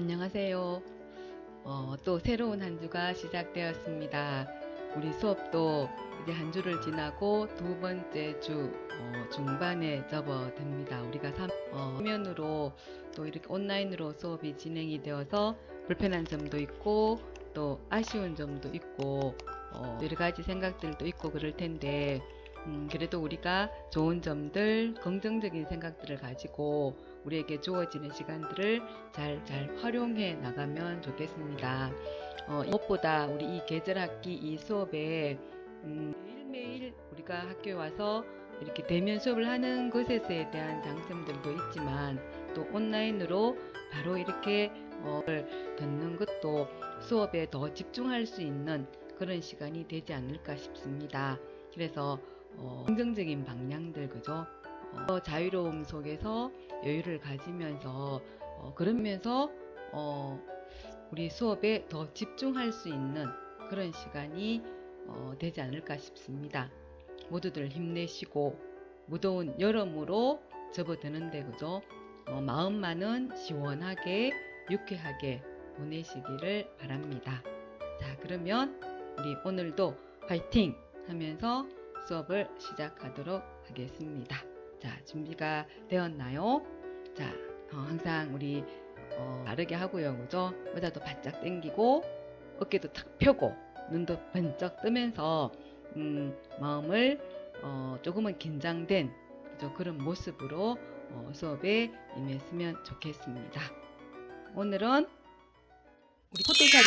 안녕하세요. 또 새로운 한 주가 시작되었습니다. 우리 수업도 이제 한 주를 지나고 두 번째 주 중반에 접어듭니다. 우리가 화면으로 또 이렇게 온라인으로 수업이 진행이 되어서 불편한 점도 있고 또 아쉬운 점도 있고 여러 가지 생각들도 있고 그럴 텐데 그래도 우리가 좋은 점들, 긍정적인 생각들을 가지고 우리에게 주어지는 시간들을 잘 활용해 나가면 좋겠습니다. 무엇보다 우리 이 계절학기 이 수업에 매일매일 우리가 학교에 와서 이렇게 대면 수업을 하는 것에 대한 장점들도 있지만 또 온라인으로 바로 이렇게 듣는 것도 수업에 더 집중할 수 있는 그런 시간이 되지 않을까 싶습니다. 그래서 긍정적인 방향들, 그죠? 자유로움 속에서 여유를 가지면서 그러면서 우리 수업에 더 집중할 수 있는 그런 시간이 되지 않을까 싶습니다. 모두들 힘내시고 무더운 여름으로 접어드는데, 그죠? 마음만은 시원하게 유쾌하게 보내시기를 바랍니다. 자, 그러면 우리 오늘도 화이팅 하면서 수업을 시작하도록 하겠습니다. 자, 준비가 되었나요? 자, 항상 우리 바르게 하고요, 그죠? 의자도 바짝 당기고 어깨도 탁 펴고 눈도 번쩍 뜨면서 마음을 조금은 긴장된, 그죠? 그런 모습으로 수업에 임했으면 좋겠습니다. 오늘은 우리 포토샵이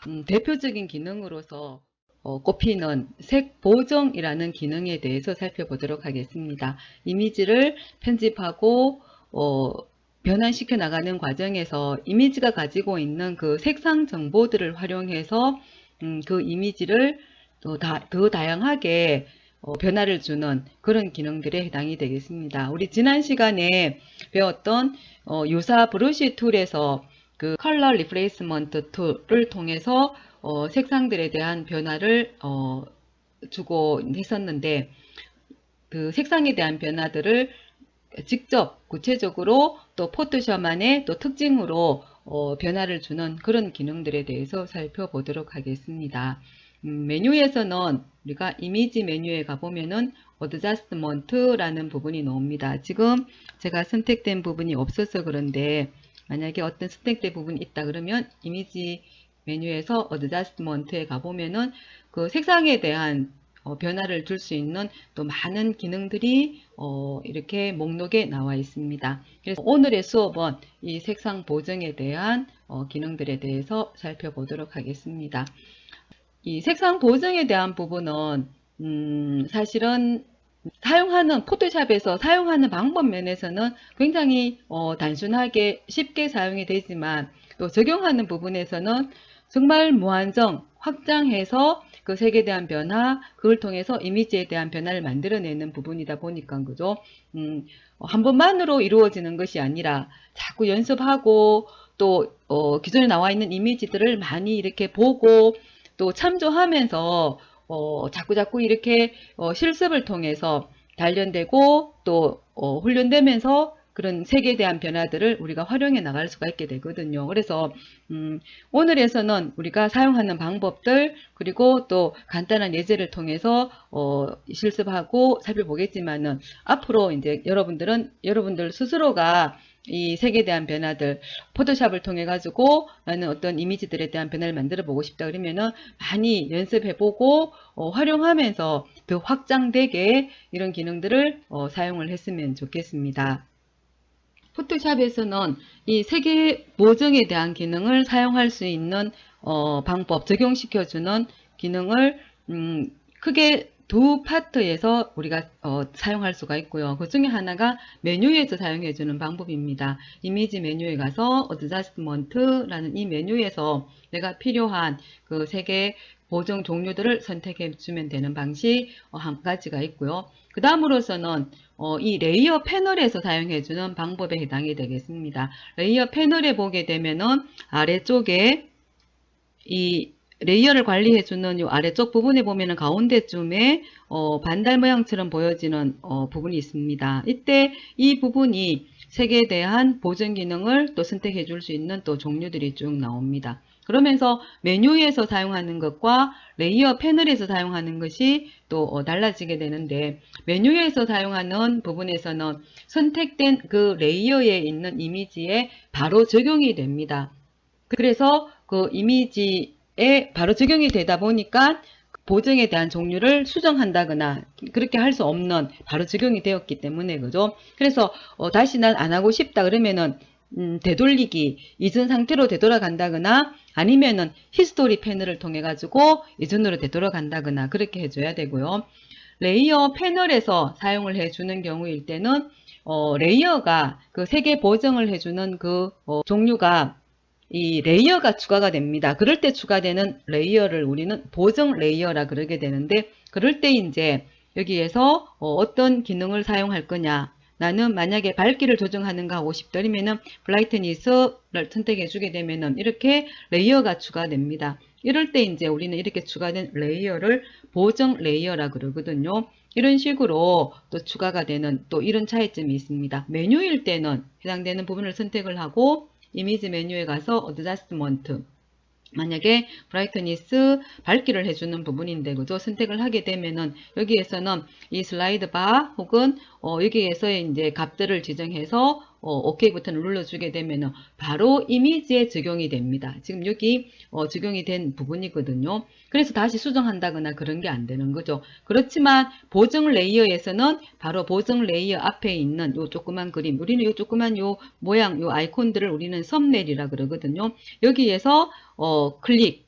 제공해주는 대표적인 기능으로서 꼽히는 색 보정이라는 기능에 대해서 살펴보도록 하겠습니다. 이미지를 편집하고 변환시켜 나가는 과정에서 이미지가 가지고 있는 그 색상 정보들을 활용해서 그 이미지를 더 다양하게 변화를 주는 그런 기능들에 해당이 되겠습니다. 우리 지난 시간에 배웠던 유사 브러쉬 툴에서 그 컬러 리플레이스먼트 툴을 통해서 색상들에 대한 변화를 주고 했었는데, 그 색상에 대한 변화들을 직접 구체적으로 또 포토샵만의 또 특징으로 변화를 주는 그런 기능들에 대해서 살펴보도록 하겠습니다. 메뉴에서는 우리가 이미지 메뉴에 가보면은 어드저스트먼트라는 부분이 나옵니다. 지금 제가 선택된 부분이 없어서 그런데 만약에 어떤 선택된 부분이 있다 그러면 이미지 메뉴에서 어드저스트먼트에 가보면은 그 색상에 대한 변화를 줄 수 있는 또 많은 기능들이 이렇게 목록에 나와 있습니다. 그래서 오늘의 수업은 이 색상 보정에 대한 기능들에 대해서 살펴보도록 하겠습니다. 이 색상 보정에 대한 부분은 사실은 포토샵에서 사용하는 방법 면에서는 굉장히 단순하게 쉽게 사용이 되지만 또 적용하는 부분에서는 정말 무한정 확장해서 그 색에 대한 변화, 그걸 통해서 이미지에 대한 변화를 만들어내는 부분이다 보니까, 그죠? 한 번만으로 이루어지는 것이 아니라 자꾸 연습하고 또 기존에 나와 있는 이미지들을 많이 이렇게 보고 또 참조하면서 자꾸 이렇게 실습을 통해서 단련되고 또 훈련되면서 그런 색에 대한 변화들을 우리가 활용해 나갈 수가 있게 되거든요. 그래서 오늘에서는 우리가 사용하는 방법들, 그리고 또 간단한 예제를 통해서 실습하고 살펴보겠지만은 앞으로 이제 여러분들 스스로가 이 색에 대한 변화들, 포토샵을 통해 가지고 나는 어떤 이미지들에 대한 변화를 만들어 보고 싶다 그러면은 많이 연습해 보고 활용하면서 더 확장되게 이런 기능들을 사용을 했으면 좋겠습니다. 포토샵에서는 이 색의 보정에 대한 기능을 사용할 수 있는 방법, 적용시켜주는 기능을 크게 두 파트에서 우리가 사용할 수가 있고요. 그 중에 하나가 메뉴에서 사용해주는 방법입니다. 이미지 메뉴에 가서 어드저스트먼트라는 이 메뉴에서 내가 필요한 그 색의 보정 종류들을 선택해 주면 되는 방식 한 가지가 있고요. 그 다음으로서는 이 레이어 패널에서 사용해주는 방법에 해당이 되겠습니다. 레이어 패널에 보게 되면은 아래쪽에 이 레이어를 관리해주는 이 아래쪽 부분에 보면은 가운데쯤에 반달 모양처럼 보여지는 부분이 있습니다. 이때 이 부분이 색에 대한 보정 기능을 또 선택해 줄 수 있는 또 종류들이 쭉 나옵니다. 그러면서 메뉴에서 사용하는 것과 레이어 패널에서 사용하는 것이 또 달라지게 되는데, 메뉴에서 사용하는 부분에서는 선택된 그 레이어에 있는 이미지에 바로 적용이 됩니다. 그래서 그 이미지에 바로 적용이 되다 보니까 보정에 대한 종류를 수정한다거나 그렇게 할 수 없는, 바로 적용이 되었기 때문에, 그죠? 그래서 다시 난 안 하고 싶다 그러면은 되돌리기, 이전 상태로 되돌아간다거나 아니면은 히스토리 패널을 통해 가지고 이전으로 되돌아간다거나 그렇게 해줘야 되고요. 레이어 패널에서 사용을 해주는 경우일 때는 레이어가 그 색의 보정을 해주는 그 종류가 이 레이어가 추가가 됩니다. 그럴 때 추가되는 레이어를 우리는 보정 레이어라 그러게 되는데, 그럴 때 이제 여기에서 어떤 기능을 사용할 거냐, 나는 만약에 밝기를 조정하는가 하고 싶더라면은 브라이트니스를 선택해 주게 되면은 이렇게 레이어가 추가됩니다. 이럴 때 이제 우리는 이렇게 추가된 레이어를 보정 레이어라 그러거든요. 이런 식으로 또 추가가 되는 또 이런 차이점이 있습니다. 메뉴일 때는 해당되는 부분을 선택을 하고 이미지 메뉴에 가서 어드저스트먼트, 만약에 브라이트니스 밝기를 해주는 부분인데, 그죠? 선택을 하게 되면은 여기에서는 이 슬라이드 바 혹은 여기에서의 이제 값들을 지정해서 OK 버튼을 눌러주게 되면은 바로 이미지에 적용이 됩니다. 지금 여기 적용이 된 부분이거든요. 그래서 다시 수정한다거나 그런 게 안 되는 거죠. 그렇지만 보정 레이어에서는 바로 보정 레이어 앞에 있는 요 조그만 그림, 우리는 요 조그만 요 모양, 요 아이콘들을 우리는 썸네일이라 그러거든요. 여기에서 클릭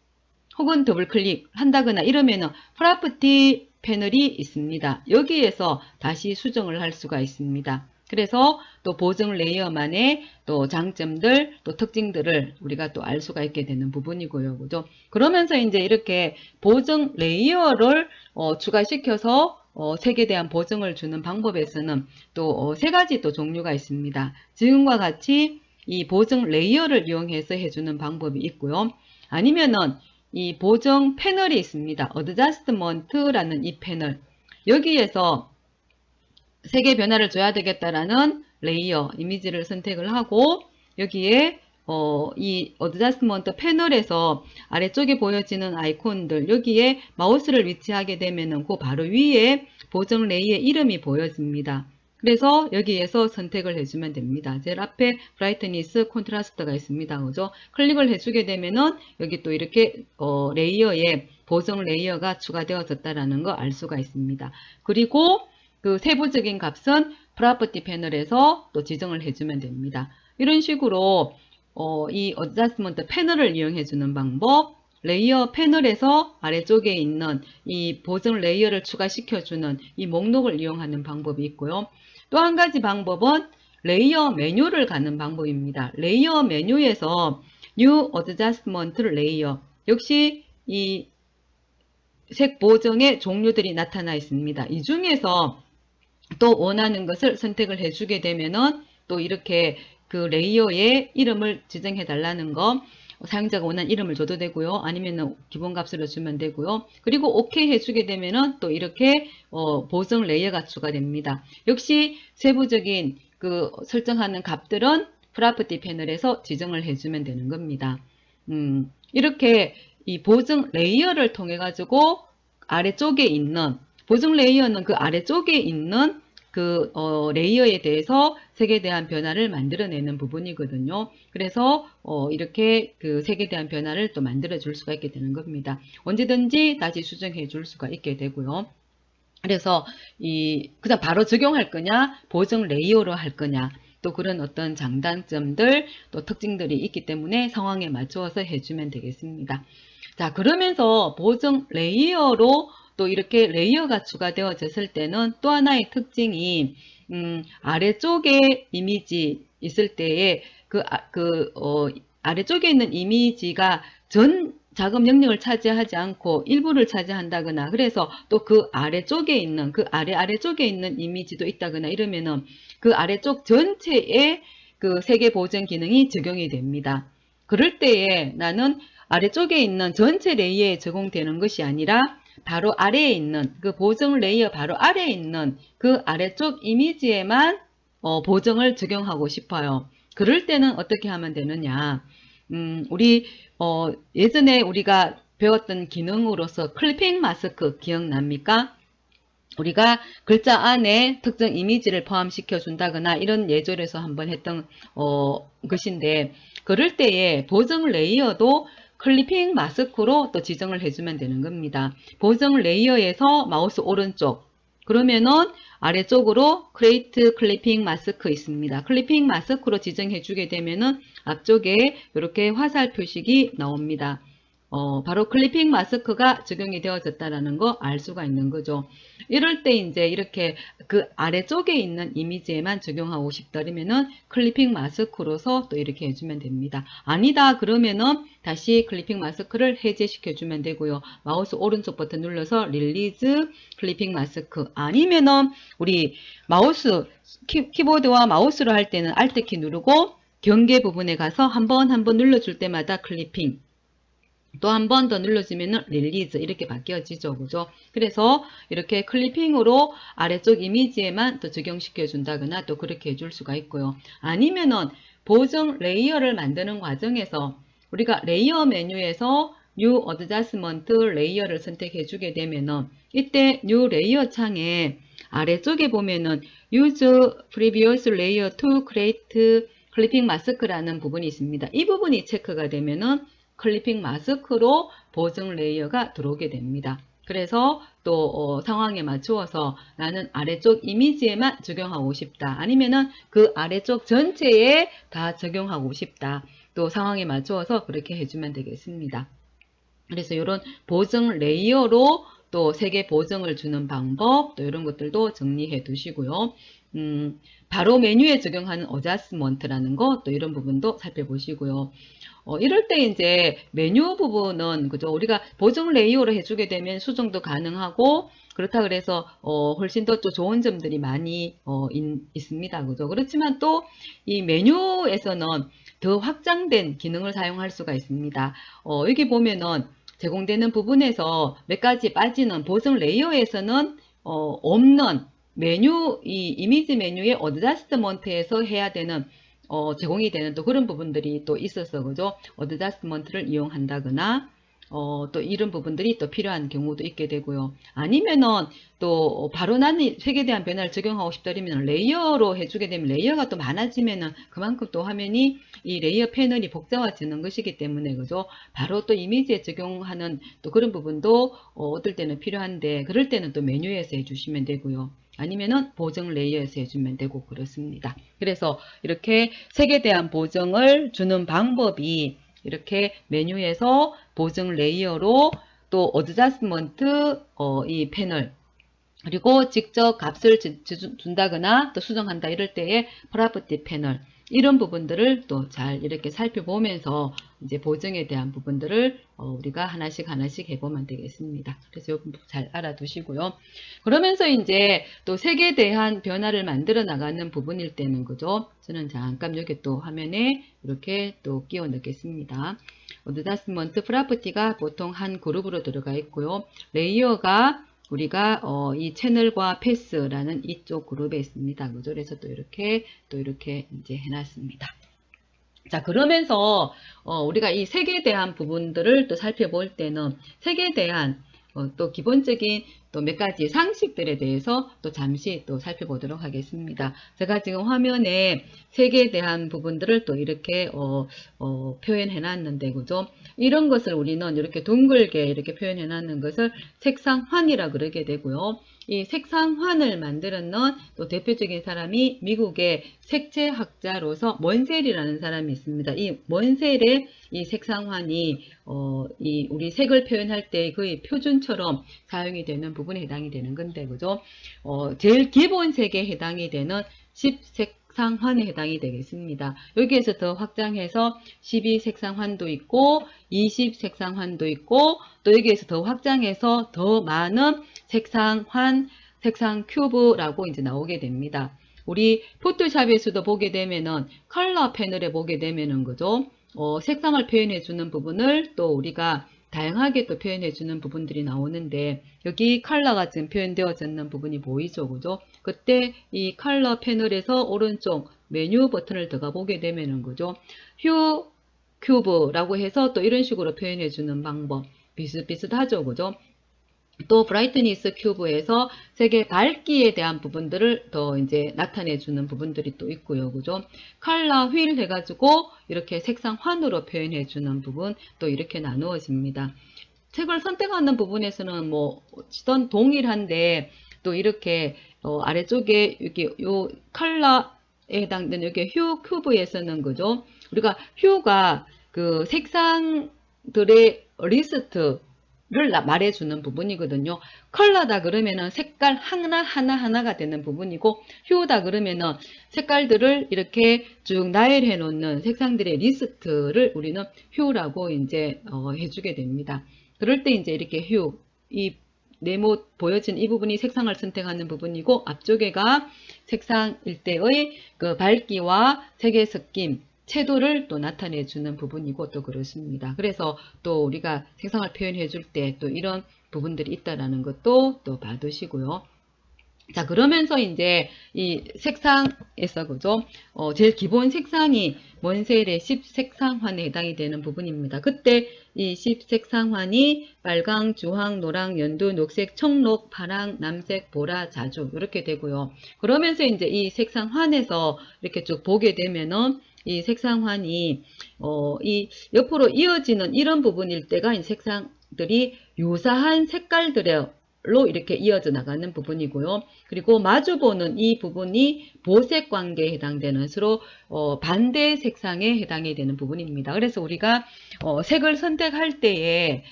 혹은 더블 클릭 한다거나 이러면은 프로퍼티 패널이 있습니다. 여기에서 다시 수정을 할 수가 있습니다. 그래서 또 보정 레이어만의 또 장점들, 또 특징들을 우리가 또 알 수가 있게 되는 부분이고요. 그죠? 그러면서 이제 이렇게 보정 레이어를 추가시켜서 색에 대한 보정을 주는 방법에서는 또 세 가지 또 종류가 있습니다. 지금과 같이 이 보정 레이어를 이용해서 해주는 방법이 있고요. 아니면은 이 보정 패널이 있습니다. 어드저스트먼트라는 이 패널, 여기에서 색의 변화를 줘야 되겠다라는 레이어, 이미지를 선택을 하고 여기에 이 어드저스트먼트 패널에서 아래쪽에 보여지는 아이콘들, 여기에 마우스를 위치하게 되면은 그 바로 위에 보정 레이어의 이름이 보여집니다. 그래서 여기에서 선택을 해주면 됩니다. 제일 앞에 브라이트니스, 콘트라스트가 있습니다. 그죠? 클릭을 해주게 되면은 여기 또 이렇게 레이어에 보정 레이어가 추가되어졌다라는 거 알 수가 있습니다. 그리고 그 세부적인 값은 프로퍼티 패널에서 또 지정을 해주면 됩니다. 이런 식으로 이 어드저스트먼트 패널을 이용해주는 방법, 레이어 패널에서 아래쪽에 있는 이 보정 레이어를 추가시켜주는 이 목록을 이용하는 방법이 있고요. 또 한 가지 방법은 레이어 메뉴를 가는 방법입니다. 레이어 메뉴에서 New Adjustment Layer, 역시 이 색 보정의 종류들이 나타나 있습니다. 이 중에서 또 원하는 것을 선택을 해주게 되면은 또 이렇게 그 레이어의 이름을 지정해 달라는 거, 사용자가 원하는 이름을 줘도 되고요. 아니면은 기본값으로 주면 되고요. 그리고 OK 해주게 되면은 또 이렇게 보정 레이어가 추가됩니다. 역시 세부적인 그 설정하는 값들은 프로퍼티 패널에서 지정을 해주면 되는 겁니다. 이렇게 이 보정 레이어를 통해 가지고 아래쪽에 있는 보정 레이어는 그 아래쪽에 있는 그 레이어에 대해서 색에 대한 변화를 만들어내는 부분이거든요. 그래서 이렇게 그 색에 대한 변화를 또 만들어 줄 수가 있게 되는 겁니다. 언제든지 다시 수정해 줄 수가 있게 되고요. 그래서 그냥 바로 적용할 거냐, 보정 레이어로 할 거냐, 또 그런 어떤 장단점들, 또 특징들이 있기 때문에 상황에 맞추어서 해주면 되겠습니다. 자, 그러면서 보정 레이어로 또 이렇게 레이어가 추가되어졌을 때는 또 하나의 특징이 아래쪽에 이미지 있을 때에 아래쪽에 있는 이미지가 전 작업 영역을 차지하지 않고 일부를 차지한다거나, 그래서 또 그 아래쪽에 있는 그 아래쪽에 있는 이미지도 있다거나 이러면은 그 아래쪽 전체에 그 색의 보정 기능이 적용이 됩니다. 그럴 때에 나는 아래쪽에 있는 전체 레이어에 적용되는 것이 아니라 바로 아래에 있는 그 보정 레이어 바로 아래에 있는 그 아래쪽 이미지에만 보정을 적용하고 싶어요. 그럴 때는 어떻게 하면 되느냐. 우리 예전에 우리가 배웠던 기능으로서 클리핑 마스크 기억납니까? 우리가 글자 안에 특정 이미지를 포함시켜 준다거나 이런 예절에서 한번 했던 것인데, 그럴 때에 보정 레이어도 클리핑 마스크로 또 지정을 해주면 되는 겁니다. 보정 레이어에서 마우스 오른쪽, 그러면은 아래쪽으로 크레이트 클리핑 마스크 있습니다. 클리핑 마스크로 지정해 주게 되면은 앞쪽에 이렇게 화살 표식이 나옵니다. 바로 클리핑 마스크가 적용이 되어졌다라는 거 알 수가 있는 거죠. 이럴 때 이제 이렇게 그 아래쪽에 있는 이미지에만 적용하고 싶다면은 클리핑 마스크로서 또 이렇게 해주면 됩니다. 아니다 그러면은 다시 클리핑 마스크를 해제시켜 주면 되고요. 마우스 오른쪽 버튼 눌러서 릴리즈 클리핑 마스크, 아니면은 우리 마우스 키보드와 마우스로 할 때는 Alt 키 누르고 경계 부분에 가서 한 번 눌러줄 때마다 클리핑, 또 한 번 더 눌러주면 릴리즈 이렇게 바뀌어지죠. 그죠? 그래서 이렇게 클리핑으로 아래쪽 이미지에만 또 적용시켜 준다거나 또 그렇게 해줄 수가 있고요. 아니면은 보정 레이어를 만드는 과정에서 우리가 레이어 메뉴에서 New Adjustment 레이어를 선택해 주게 되면은 이때 New 레이어 창에 아래쪽에 보면은 Use Previous Layer to Create Clipping Mask라는 부분이 있습니다. 이 부분이 체크가 되면은 클리핑 마스크로 보정 레이어가 들어오게 됩니다. 그래서 또 상황에 맞추어서 나는 아래쪽 이미지에만 적용하고 싶다. 아니면은 그 아래쪽 전체에 다 적용하고 싶다. 또 상황에 맞추어서 그렇게 해주면 되겠습니다. 그래서 이런 보정 레이어로 또 색의 보정을 주는 방법, 또 이런 것들도 정리해 두시고요. 바로 메뉴에 적용하는 어자스먼트라는 것, 또 이런 부분도 살펴보시고요. 이럴 때 이제 메뉴 부분은 그죠, 우리가 보정 레이어로 해주게 되면 수정도 가능하고, 그렇다 그래서 훨씬 더 또 좋은 점들이 많이 있습니다. 그죠? 그렇지만 또 이 메뉴에서는 더 확장된 기능을 사용할 수가 있습니다. 여기 보면은 제공되는 부분에서 몇 가지 빠지는 보정 레이어에서는 없는 메뉴, 이 이미지 메뉴의 어드저스트먼트에서 해야 되는 제공이 되는 또 그런 부분들이 또 있어서 그죠? 어드저스트먼트를 이용한다거나 또 이런 부분들이 또 필요한 경우도 있게 되고요. 아니면은 또 바로 나는 색에 대한 변화를 적용하고 싶다면 레이어로 해주게 되면 레이어가 또 많아지면은 그만큼 또 화면이 이 레이어 패널이 복잡해지는 것이기 때문에 그죠? 바로 또 이미지에 적용하는 또 그런 부분도 어떨 때는 필요한데, 그럴 때는 또 메뉴에서 해주시면 되고요. 아니면은 보정 레이어에서 해주면 되고 그렇습니다. 그래서 이렇게 색에 대한 보정을 주는 방법이 이렇게 메뉴에서 보정 레이어로, 또 어드저스먼트 이 패널, 그리고 직접 값을 준다거나 또 수정한다 이럴 때의 프로퍼티 패널, 이런 부분들을 또 잘 이렇게 살펴보면서 이제 보정에 대한 부분들을 우리가 하나씩 해보면 되겠습니다. 그래서 이 부분 잘 알아두시고요. 그러면서 이제 또 색에 대한 변화를 만들어 나가는 부분일 때는 그죠? 저는 잠깐 여기 또 화면에 이렇게 또 끼워 넣겠습니다. 어드저스먼트 프로퍼티가 보통 한 그룹으로 들어가 있고요. 레이어가 우리가 이 채널과 패스라는 이쪽 그룹에 있습니다. 그죠? 그래서 또 이렇게 이제 해놨습니다. 자, 그러면서 우리가 이 색에 대한 부분들을 또 살펴볼 때는 색에 대한 또 기본적인 또 몇 가지 상식들에 대해서 또 잠시 또 살펴보도록 하겠습니다. 제가 지금 화면에 색에 대한 부분들을 또 이렇게 표현해 놨는데 그죠? 이런 것을 우리는 이렇게 둥글게 이렇게 표현해 놨는 것을 색상환이라 그러게 되고요. 이 색상환을 만들었는 또 대표적인 사람이 미국의 색채학자로서 먼셀이라는 사람이 있습니다. 이 먼셀의 이 색상환이 이 우리 색을 표현할 때 거의 표준처럼 사용이 되는 부분에 해당이 되는 건데 그죠? 제일 기본 색에 해당이 되는 10색상환에 해당이 되겠습니다. 여기에서 더 확장해서 12색상환도 있고 20색상환도 있고, 또 여기에서 더 확장해서 더 많은 색상환, 색상 큐브라고 이제 나오게 됩니다. 우리 포토샵에서도 보게 되면은 컬러 패널에 보게 되면은 그죠? 색상을 표현해 주는 부분을 또 우리가 다양하게 또 표현해주는 부분들이 나오는데, 여기 컬러가 지금 표현되어져 있는 부분이 보이죠, 그죠? 그때 이 컬러 패널에서 오른쪽 메뉴 버튼을 들어가 보게 되면은, 그죠? 휴 큐브라고 해서 또 이런 식으로 표현해주는 방법 비슷비슷하죠, 그죠? 또 브라이트니스 큐브에서 색의 밝기에 대한 부분들을 더 이제 나타내주는 부분들이 또 있고요, 그죠? 컬러 휠 해가지고 이렇게 색상 환으로 표현해주는 부분 또 이렇게 나누어집니다. 색을 선택하는 부분에서는 뭐 어찌든 동일한데 또 이렇게 아래쪽에 여기 요 컬러에 해당되는 여기 휴 큐브에서는, 그죠? 우리가 휴가 그 색상들의 리스트 를 말해주는 부분이거든요. 컬러다 그러면은 색깔 하나가 되는 부분이고, 휴다 그러면은 색깔들을 이렇게 쭉 나열해 놓는 색상들의 리스트를 우리는 휴라고 이제 해주게 됩니다. 그럴 때 이제 이렇게 휴, 이 네모 보여진 이 부분이 색상을 선택하는 부분이고, 앞쪽에가 색상일 때의 그 밝기와 색의 섞임, 채도를 또 나타내주는 부분이고 또 그렇습니다. 그래서 또 우리가 색상을 표현해 줄 때 또 이런 부분들이 있다라는 것도 또 봐두시고요. 자, 그러면서 이제 이 색상에서, 그죠? 제일 기본 색상이 원셀의 10색상환에 해당이 되는 부분입니다. 그때 이 10색상환이 빨강, 주황, 노랑, 연두, 녹색, 청록, 파랑, 남색, 보라, 자주 이렇게 되고요. 그러면서 이제 이 색상환에서 이렇게 쭉 보게 되면은 이 색상환이 이 옆으로 이어지는 이런 부분일 때가 이 색상들이 유사한 색깔들로 이렇게 이어져 나가는 부분이고요. 그리고 마주보는 이 부분이 보색 관계에 해당되는 서로 반대 색상에 해당이 되는 부분입니다. 그래서 우리가 색을 선택할 때에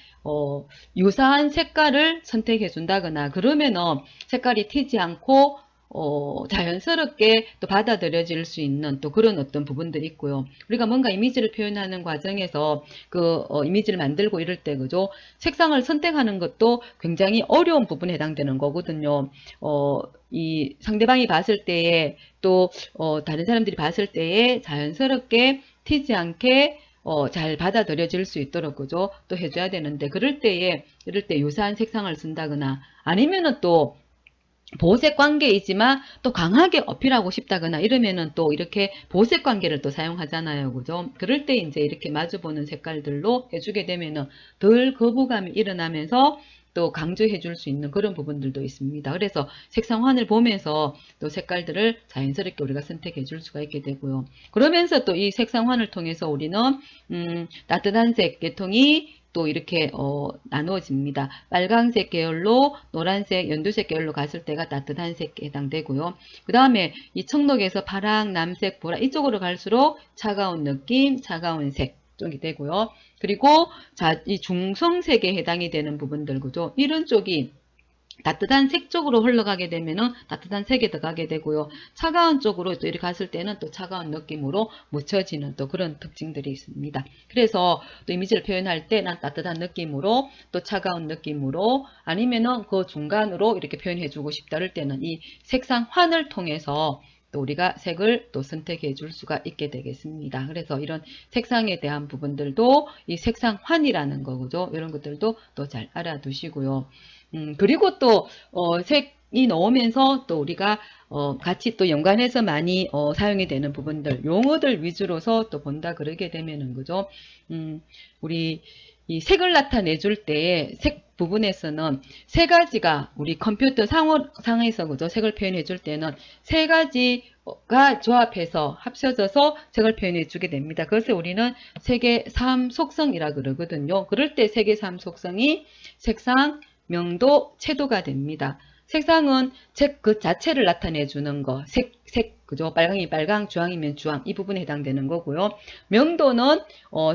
유사한 색깔을 선택해 준다거나 그러면은 색깔이 튀지 않고 자연스럽게 또 받아들여질 수 있는 또 그런 어떤 부분들이 있고요. 우리가 뭔가 이미지를 표현하는 과정에서 그 이미지를 만들고 이럴 때, 그죠? 색상을 선택하는 것도 굉장히 어려운 부분에 해당되는 거거든요. 이 상대방이 봤을 때에 또 다른 사람들이 봤을 때에 자연스럽게 튀지 않게 잘 받아들여질 수 있도록, 그죠? 또 해줘야 되는데, 이럴 때 유사한 색상을 쓴다거나 아니면은 또 보색 관계이지만 또 강하게 어필하고 싶다거나 이러면은 또 이렇게 보색 관계를 또 사용하잖아요, 그죠? 그럴 때 이제 이렇게 마주보는 색깔들로 해주게 되면은 덜 거부감이 일어나면서 또 강조해 줄 수 있는 그런 부분들도 있습니다. 그래서 색상환을 보면서 또 색깔들을 자연스럽게 우리가 선택해 줄 수가 있게 되고요. 그러면서 또 이 색상환을 통해서 우리는 따뜻한 색 계통이 또 이렇게 나누어집니다. 빨강색 계열로 노란색, 연두색 계열로 갔을 때가 따뜻한 색에 해당되고요. 그 다음에 이 청록에서 파랑, 남색, 보라 이쪽으로 갈수록 차가운 느낌, 차가운 색 쪽이 되고요. 그리고 자, 이 중성색에 해당이 되는 부분들, 그죠? 이런 쪽이 따뜻한 색 쪽으로 흘러가게 되면은 따뜻한 색에 들어가게 되고요. 차가운 쪽으로 또 이렇게 갔을 때는 또 차가운 느낌으로 묻혀지는 또 그런 특징들이 있습니다. 그래서 또 이미지를 표현할 때 난 따뜻한 느낌으로 또 차가운 느낌으로 아니면은 그 중간으로 이렇게 표현해 주고 싶다 할 때는 이 색상환을 통해서 또 우리가 색을 또 선택해 줄 수가 있게 되겠습니다. 그래서 이런 색상에 대한 부분들도 이 색상환이라는 거죠. 이런 것들도 또 잘 알아두시고요. 그리고 또 색이 나오면서 또 우리가 같이 또 연관해서 많이 사용이 되는 부분들, 용어들 위주로서 또 본다 그러게 되면은, 그죠? 우리 이 색을 나타내 줄 때에 색 부분에서는 세 가지가 우리 컴퓨터 상에서, 그죠? 색을 표현해 줄 때는 세 가지가 조합해서 합쳐져서 색을 표현해 주게 됩니다. 그것을 우리는 색의 3속성이라 그러거든요. 그럴 때 색의 3속성이 색상, 명도, 채도가 됩니다. 색상은 색 그 자체를 나타내 주는 거, 그죠? 빨강이 빨강, 주황이면 주황, 이 부분에 해당되는 거고요. 명도는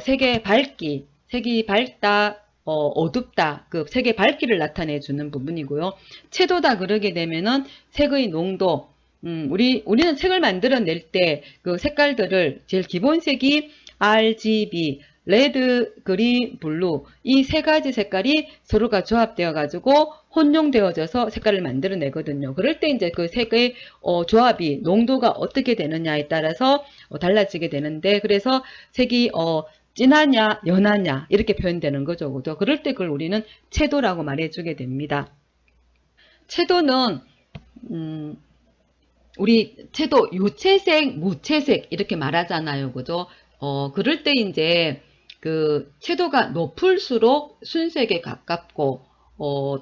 색의 밝기, 색이 밝다, 어둡다, 그 색의 밝기를 나타내 주는 부분이고요. 채도다 그러게 되면은 색의 농도, 우리는 색을 만들어낼 때 그 색깔들을 제일 기본 색이 RGB, 레드, 그린, 블루 이 세 가지 색깔이 서로가 조합되어 가지고 혼용되어져서 색깔을 만들어내거든요. 그럴 때 이제 그 색의 조합이 농도가 어떻게 되느냐에 따라서 달라지게 되는데, 그래서 색이 진하냐, 연하냐 이렇게 표현되는 거죠. 그죠? 그럴 때 그걸 우리는 채도라고 말해주게 됩니다. 채도는 우리 채도 유채색, 무채색 이렇게 말하잖아요. 그죠? 그럴 때 이제 그 채도가 높을수록 순색에 가깝고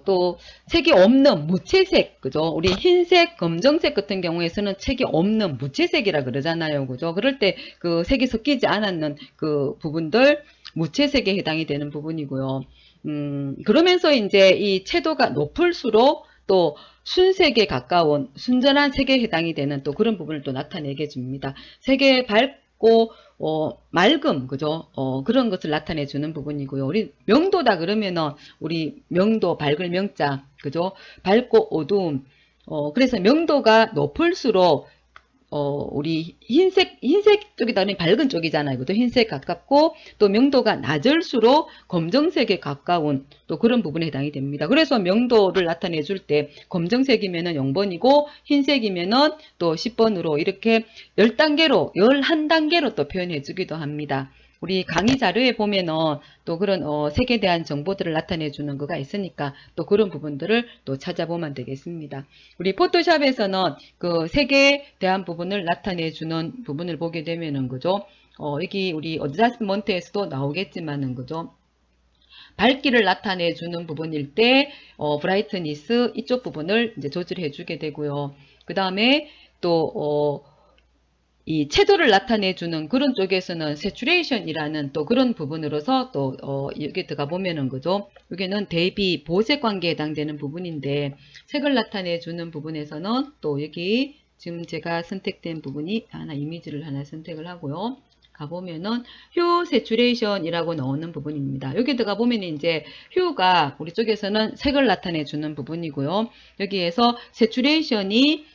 또 색이 없는 무채색, 그죠? 우리 흰색, 검정색 같은 경우에서는 색이 없는 무채색이라 그러잖아요. 그죠? 그럴 때 그 색이 섞이지 않았는 그 부분들 무채색에 해당이 되는 부분이고요. 그러면서 이제 이 채도가 높을수록 또 순색에 가까운 순전한 색에 해당이 되는 또 그런 부분을 또 나타내게 줍니다. 색이 밝고 맑음, 그죠? 그런 것을 나타내 주는 부분이고요. 우리 명도다 그러면은 우리 명도 밝을 명자, 그죠? 밝고 어두움. 그래서 명도가 높을수록 우리 흰색 쪽이다 보니 밝은 쪽이잖아요. 그것도 흰색 가깝고, 또 명도가 낮을수록 검정색에 가까운 또 그런 부분에 해당이 됩니다. 그래서 명도를 나타내 줄 때 검정색이면은 0번이고, 흰색이면은 또 10번으로 이렇게 10단계로, 11단계로 또 표현해 주기도 합니다. 우리 강의 자료에 보면은 또 그런 색에 대한 정보들을 나타내 주는 거가 있으니까 또 그런 부분들을 또 찾아보면 되겠습니다. 우리 포토샵에서는 그 색에 대한 부분을 나타내 주는 부분을 보게 되면은 그죠? 여기 우리 어드저스먼트에서도 나오겠지만은 그죠? 밝기를 나타내 주는 부분일 때 브라이트니스 이쪽 부분을 이제 조절해 주게 되고요. 그 다음에 또 이 채도를 나타내주는 그런 쪽에서는 세츄레이션이라는 또 그런 부분으로서 또 여기 들어가 보면은 그죠? 여기는 대비 보색 관계에 해당되는 부분인데 색을 나타내주는 부분에서는 또 여기 지금 제가 선택된 부분이 하나 이미지를 하나 선택을 하고요. 가보면은 휴 세츄레이션이라고 나오는 부분입니다. 여기 들어가 보면 이제 휴가 우리 쪽에서는 색을 나타내주는 부분이고요. 여기에서 세츄레이션이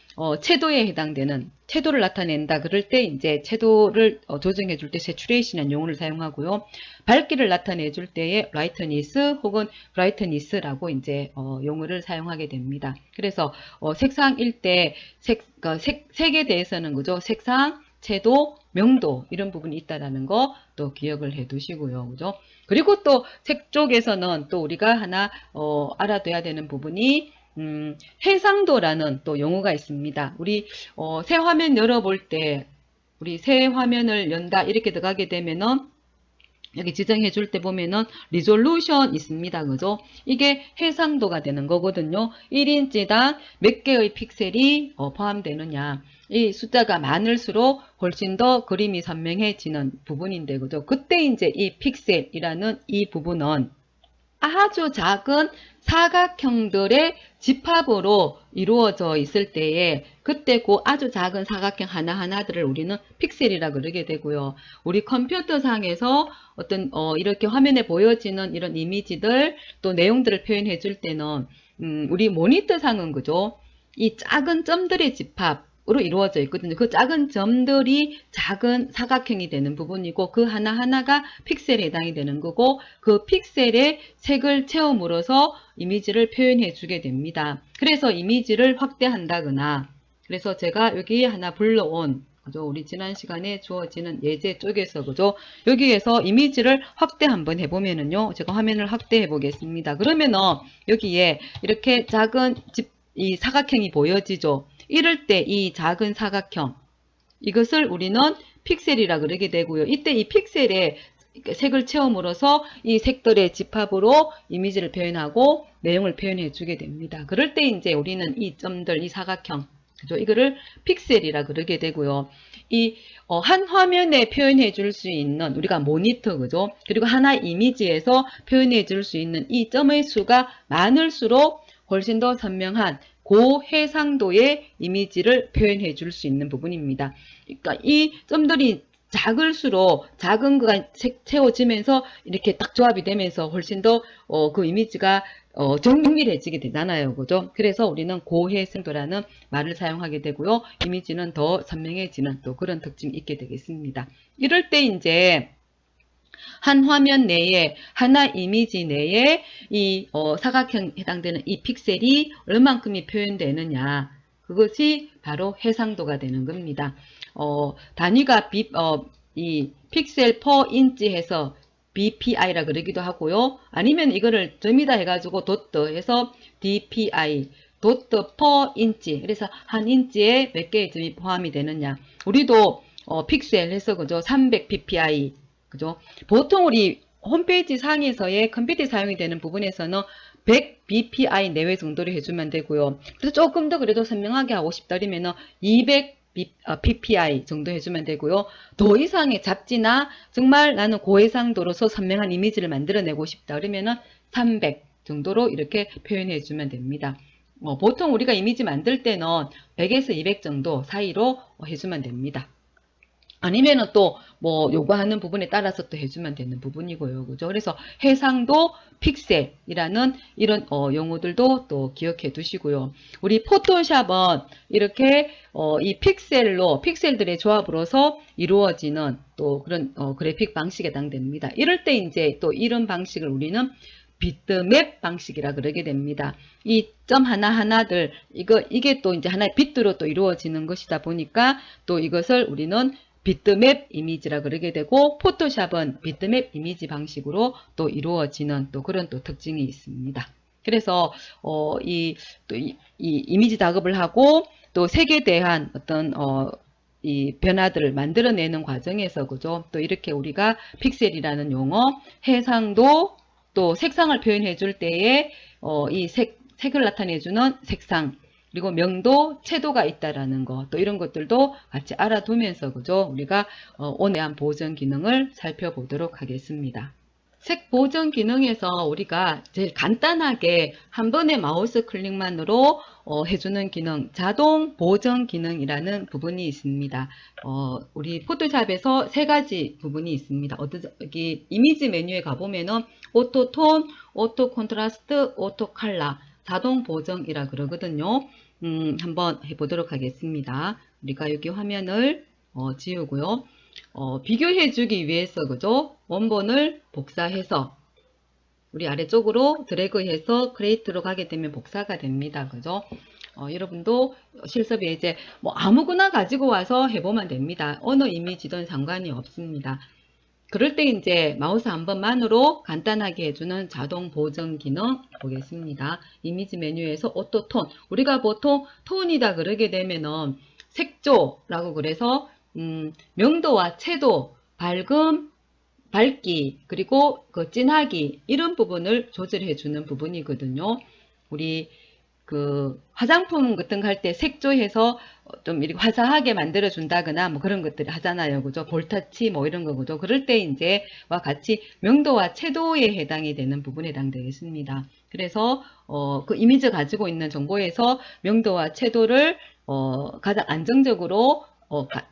채도에 해당되는 채도를 나타낸다 그럴 때 이제 채도를 조정해 줄 때 세츄레이션이라는 용어를 사용하고요. 밝기를 나타내 줄 때에 라이트니스 혹은 브라이트니스라고 이제 용어를 사용하게 됩니다. 그래서 색상일 때 색에 대해서는 그죠? 색상, 채도, 명도 이런 부분이 있다라는 거 또 기억을 해 두시고요. 그죠? 그리고 또 색 쪽에서는 또 우리가 하나 알아둬야 되는 부분이 해상도라는 또 용어가 있습니다. 우리 새 화면 열어볼 때 우리 새 화면을 연다 이렇게 들어가게 되면은 여기 지정해 줄 때 보면은 리졸루션 있습니다. 그죠? 이게 해상도가 되는 거거든요. 1인치당 몇 개의 픽셀이 포함되느냐. 이 숫자가 많을수록 훨씬 더 그림이 선명해지는 부분인데, 그죠? 그때 이제 이 픽셀이라는 이 부분은 아주 작은 사각형들의 집합으로 이루어져 있을 때에 그때 그 아주 작은 사각형 하나하나들을 우리는 픽셀이라 그러게 되고요. 우리 컴퓨터상에서 어떤 이렇게 화면에 보여지는 이런 이미지들 또 내용들을 표현해 줄 때는 우리 모니터상은 그죠? 이 작은 점들의 집합으로 이루어져 있거든요. 그 작은 점들이 작은 사각형이 되는 부분이고 그 하나하나가 픽셀에 해당이 되는 거고 그 픽셀에 색을 채움으로써 이미지를 표현해 주게 됩니다. 그래서 이미지를 확대한다거나 그래서 제가 여기 하나 불러온 그죠? 우리 지난 시간에 주어지는 예제 쪽에서 그죠? 여기에서 이미지를 확대 한번 해보면은요. 제가 화면을 확대해 보겠습니다. 그러면은 여기에 이렇게 작은 이 사각형이 보여지죠. 이럴 때 이 작은 사각형 이것을 우리는 픽셀이라 그러게 되고요. 이때 이 픽셀에 색을 채움으로써 이 색들의 집합으로 이미지를 표현하고 내용을 표현해 주게 됩니다. 그럴 때 이제 우리는 이 점들, 이 사각형, 그죠? 이거를 픽셀이라 그러게 되고요. 이 한 화면에 표현해 줄 수 있는 우리가 모니터, 그죠? 그리고 하나 이미지에서 표현해 줄 수 있는 이 점의 수가 많을수록 훨씬 더 선명한 고해상도의 이미지를 표현해 줄 수 있는 부분입니다. 그러니까 이 점들이 작을수록 작은 거가 채워지면서 이렇게 딱 조합이 되면서 훨씬 더 그 이미지가 정밀해지게 되잖아요. 그죠? 그래서 우리는 고해상도라는 말을 사용하게 되고요. 이미지는 더 선명해지는 또 그런 특징이 있게 되겠습니다. 이럴 때 이제 한 화면 내에 하나 이미지 내에 이 사각형 해당되는 이 픽셀이 얼만큼이 표현되느냐 그것이 바로 해상도가 되는 겁니다. 단위가 이 픽셀 퍼 인치 해서 BPI라 그러기도 하고요. 아니면 이거를 점이다 해가지고 도트 해서 DPI, 도트 퍼 인치. 그래서 한 인치에 몇 개의 점이 포함이 되느냐. 우리도 픽셀 해서 그죠? 300 PPI. 그죠? 보통 우리 홈페이지 상에서의 컴퓨터 사용이 되는 부분에서는 100 BPI 내외 정도로 해주면 되고요. 그래서 조금 더 그래도 선명하게 하고 싶다면은 200 PPI 정도 해주면 되고요. 더 이상의 잡지나 정말 나는 고해상도로서 선명한 이미지를 만들어내고 싶다 그러면은 300 정도로 이렇게 표현해 주면 됩니다. 보통 우리가 이미지 만들 때는 100에서 200 정도 사이로 해주면 됩니다. 아니면은 또 뭐 요구하는 부분에 따라서 또 해주면 되는 부분이고요. 그죠? 그래서 해상도 픽셀이라는 이런 용어들도 또 기억해 두시고요. 우리 포토샵은 이렇게 이 픽셀들의 조합으로서 이루어지는 또 그런 그래픽 방식에 해당됩니다. 이럴 때 이제 또 이런 방식을 우리는 비트맵 방식이라 그러게 됩니다. 이 점 하나하나들 이게 또 이제 하나의 비트로 또 이루어지는 것이다 보니까 또 이것을 우리는 비트맵 이미지라 그러게 되고 포토샵은 비트맵 이미지 방식으로 또 이루어지는 또 그런 또 특징이 있습니다. 그래서 이 이미지 작업을 하고 또 색에 대한 어떤 이 변화들을 만들어내는 과정에서 그죠? 또 이렇게 우리가 픽셀이라는 용어, 해상도 또 색상을 표현해 줄 때에 이 색을 나타내주는 색상 그리고 명도, 채도가 있다라는 거, 또 이런 것들도 같이 알아두면서 그죠? 우리가 온화한 보정 기능을 살펴보도록 하겠습니다. 색 보정 기능에서 우리가 제일 간단하게 한 번의 마우스 클릭만으로 해주는 기능, 자동 보정 기능이라는 부분이 있습니다. 우리 포토샵에서 세 가지 부분이 있습니다. 여기 이미지 메뉴에 가보면은 오토 톤, 오토 콘트라스트, 오토 컬러, 자동 보정이라 그러거든요. 한번 해보도록 하겠습니다. 우리가 여기 화면을 지우고요. 비교해주기 위해서 그죠? 원본을 복사해서 우리 아래쪽으로 드래그해서 크리에이트로 가게 되면 복사가 됩니다. 그죠? 여러분도 실습에 이제 뭐 아무거나 가지고 와서 해보면 됩니다. 어느 이미지든 상관이 없습니다. 그럴 때 이제 마우스 한 번만으로 간단하게 해주는 자동 보정 기능 보겠습니다. 이미지 메뉴에서 오토 톤. 우리가 보통 톤이다 그러게 되면은 색조라고 그래서 명도와 채도, 밝음, 밝기, 그리고 그 진하기 이런 부분을 조절해 주는 부분이거든요. 우리 그 화장품 같은 거 할 때 색조해서 좀 이렇게 화사하게 만들어 준다거나 뭐 그런 것들 하잖아요. 그죠? 볼터치 뭐 이런 거 그죠? 그럴 때 이제와 같이 명도와 채도에 해당이 되는 부분에 해당되겠습니다. 그래서 그 이미지 가지고 있는 정보에서 명도와 채도를 가장 안정적으로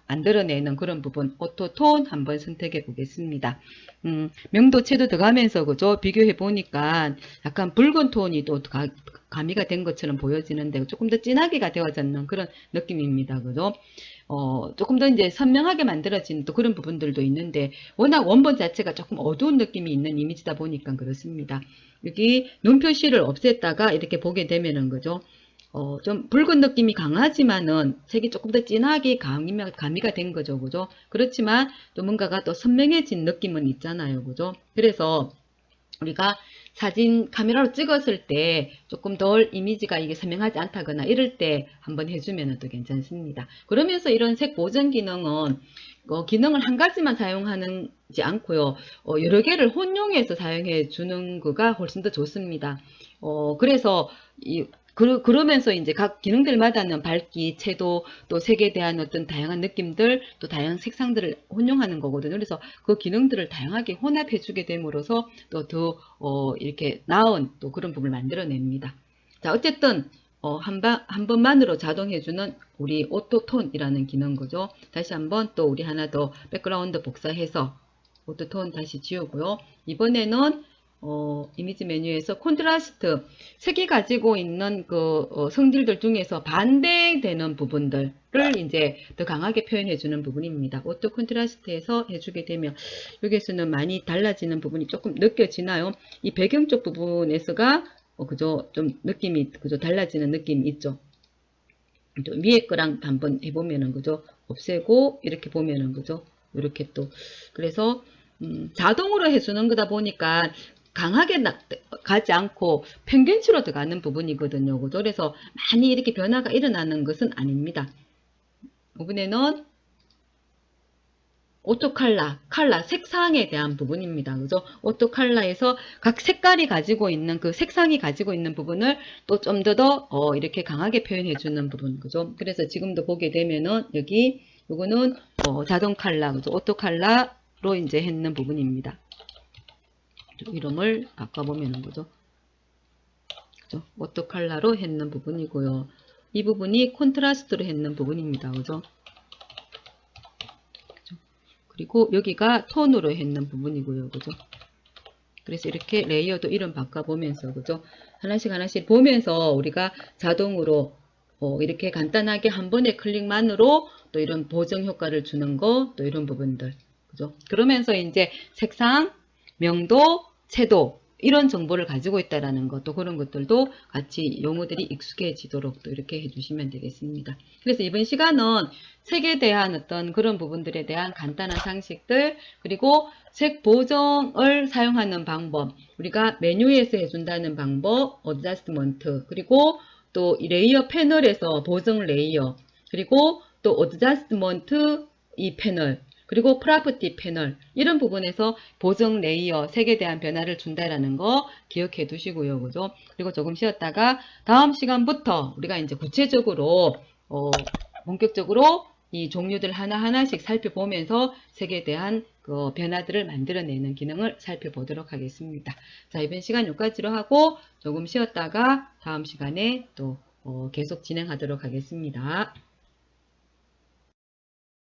만들어내는 그런 부분 오토톤 한번 선택해 보겠습니다. 명도 채도 들어가면서 그죠? 비교해 보니까 약간 붉은 톤이 또 가미가 된 것처럼 보여지는데 조금 더 진하게가 되어졌는 그런 느낌입니다. 그죠? 조금 더 이제 선명하게 만들어진 또 그런 부분들도 있는데 워낙 원본 자체가 조금 어두운 느낌이 있는 이미지다 보니까 그렇습니다. 여기 눈 표시를 없앴다가 이렇게 보게 되면은 그죠? 좀 붉은 느낌이 강하지만은 색이 조금 더 진하게 가미가 된 거죠. 그죠? 그렇지만 또 뭔가가 또 선명해진 느낌은 있잖아요. 그죠? 그래서 우리가 사진 카메라로 찍었을 때 조금 덜 이미지가 이게 선명하지 않다거나 이럴 때 한번 해주면 또 괜찮습니다. 그러면서 이런 색 보정 기능은 기능을 한 가지만 사용하지 않고요. 여러 개를 혼용해서 사용해 주는 거가 훨씬 더 좋습니다. 그래서 그러면서 이제 각 기능들마다는 밝기, 채도, 또 색에 대한 어떤 다양한 느낌들, 또 다양한 색상들을 혼용하는 거거든요. 그래서 그 기능들을 다양하게 혼합해 주게 됨으로써 또 더 이렇게 나은 또 그런 부분을 만들어냅니다. 자, 어쨌든 한 번만으로 자동해주는 우리 오토톤이라는 기능 거죠. 다시 한번 또 우리 하나 더 백그라운드 복사해서 오토톤 다시 지우고요. 이번에는 이미지 메뉴에서 콘트라스트, 색이 가지고 있는 그 성질들 중에서 반대되는 부분들을 이제 더 강하게 표현해주는 부분입니다. 오토 콘트라스트에서 해주게 되면 여기에서는 많이 달라지는 부분이 조금 느껴지나요? 이 배경 쪽 부분에서가 그죠? 좀 느낌이 그죠? 달라지는 느낌이 있죠. 위에 거랑 한번 해보면은 그죠? 없애고 이렇게 보면은 그죠? 이렇게 또. 그래서 자동으로 해주는 거다 보니까 강하게 가지 않고 평균치로 들어가는 부분이거든요. 그죠? 그래서 많이 이렇게 변화가 일어나는 것은 아닙니다. 이번에는 오토 칼라, 색상에 대한 부분입니다. 그죠? 오토 칼라에서 각 색깔이 가지고 있는 그 색상이 가지고 있는 부분을 또 좀 더 이렇게 강하게 표현해 주는 부분. 그죠? 그래서 지금도 보게 되면은 여기 요거는 자동 칼라, 그죠? 오토 칼라로 이제 했는 부분입니다. 이름을 바꿔보면은 그죠? 그죠? 오토 칼라로 했는 부분이고요. 이 부분이 콘트라스트로 했는 부분입니다. 그죠? 그리고 여기가 톤으로 했는 부분이고요. 그죠? 그래서 이렇게 레이어도 이름 바꿔보면서, 그죠? 하나씩 보면서 우리가 자동으로 이렇게 간단하게 한 번의 클릭만으로 또 이런 보정 효과를 주는 거, 또 이런 부분들. 그죠? 그러면서 이제 색상, 명도, 채도, 이런 정보를 가지고 있다라는 것, 또 그런 것들도 같이 용어들이 익숙해지도록 또 이렇게 해주시면 되겠습니다. 그래서 이번 시간은 색에 대한 어떤 그런 부분들에 대한 간단한 상식들, 그리고 색 보정을 사용하는 방법, 우리가 메뉴에서 해준다는 방법, 어드저스트먼트, 그리고 또 이 레이어 패널에서 보정 레이어, 그리고 또 어드저스트먼트 이 패널, 그리고 프로퍼티 패널, 이런 부분에서 보정 레이어, 색에 대한 변화를 준다라는 거 기억해 두시고요. 그죠? 그리고 조금 쉬었다가 다음 시간부터 우리가 이제 구체적으로 본격적으로 이 종류들 하나하나씩 살펴보면서 색에 대한 그 변화들을 만들어내는 기능을 살펴보도록 하겠습니다. 자, 이번 시간 여기까지로 하고 조금 쉬었다가 다음 시간에 또 계속 진행하도록 하겠습니다.